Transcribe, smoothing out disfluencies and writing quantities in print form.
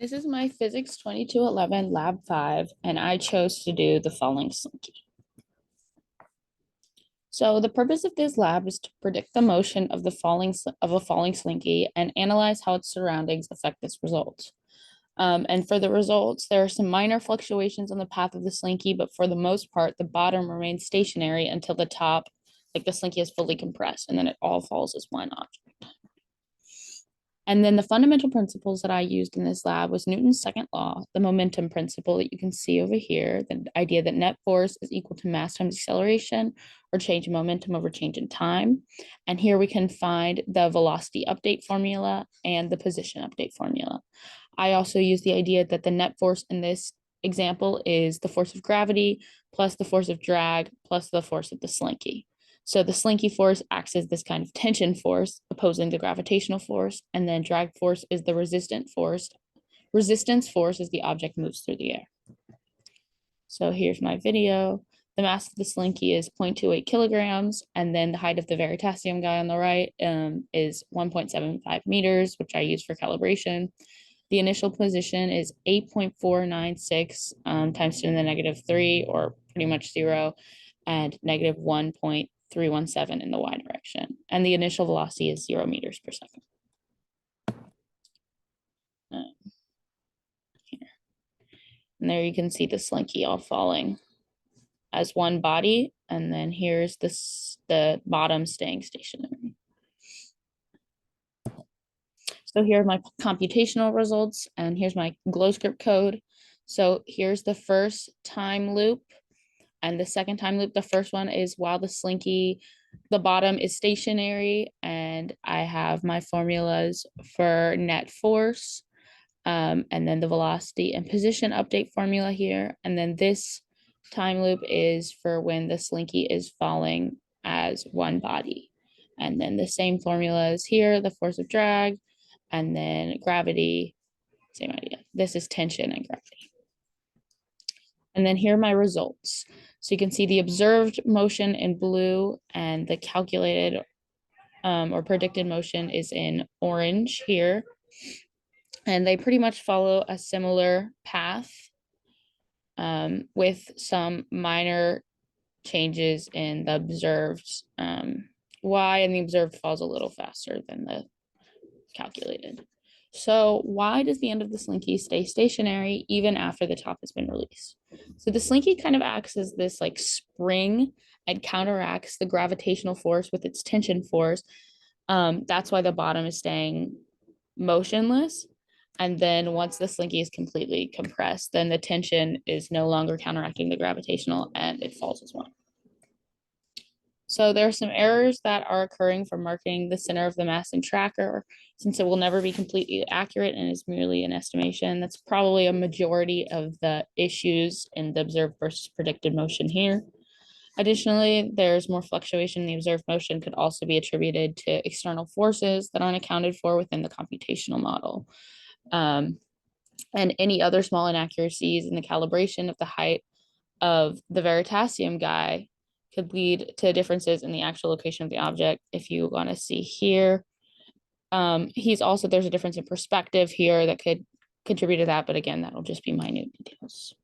This is my Physics 2211 Lab 5, and I chose to do the falling slinky. So the purpose of this lab is to predict the motion of a falling slinky and analyze how its surroundings affect this result. And for the results, there are some minor fluctuations on the path of the slinky, but for the most part, the bottom remains stationary until the top, like the slinky is fully compressed, and then it all falls as one object. And then the fundamental principles that I used in this lab was Newton's second law, the momentum principle that you can see over here, the idea that net force is equal to mass times acceleration, or change in momentum over change in time. And here we can find the velocity update formula and the position update formula. I also use the idea that the net force in this example is the force of gravity plus the force of drag plus the force of the slinky. So the slinky force acts as this kind of tension force, opposing the gravitational force, and then drag force is the resistant force. Resistance force as the object moves through the air. So here's my video. The mass of the slinky is 0.28 kilograms, and then the height of the Veritasium guy on the right is 1.75 meters, which I use for calibration. The initial position is 8.496 times 10 to the negative 3, or pretty much 0, and negative 1.317 in the y direction. And the initial velocity is 0 meters per second. Here. And there you can see the slinky all falling as one body. And then here's the bottom staying stationary. So here are my computational results, and here's my GlowScript code. So here's the first time loop and the second time loop. The first one is while the slinky, the bottom is stationary, and I have my formulas for net force, and then the velocity and position update formula here. And then this time loop is for when the slinky is falling as one body. And then the same formula is here, the force of drag, and then gravity, same idea. This is tension and gravity. And then here are my results. So you can see the observed motion in blue and the calculated or predicted motion is in orange here. And they pretty much follow a similar path with some minor changes in the observed y, and the observed falls a little faster than the calculated. So why does the end of the slinky stay stationary even after the top has been released? So the slinky kind of acts as this like spring and counteracts the gravitational force with its tension force. That's why the bottom is staying motionless. And then once the slinky is completely compressed, then the tension is no longer counteracting the gravitational and it falls as one. So there are some errors that are occurring from marking the center of the mass in tracker, since it will never be completely accurate and is merely an estimation. That's probably a majority of the issues in the observed versus predicted motion here. Additionally, there's more fluctuation in the observed motion could also be attributed to external forces that aren't accounted for within the computational model. And any other small inaccuracies in the calibration of the height of the Veritasium guy could lead to differences in the actual location of the object. If you want to see here, there's a difference in perspective here that could contribute to that, but again, that'll just be minute details.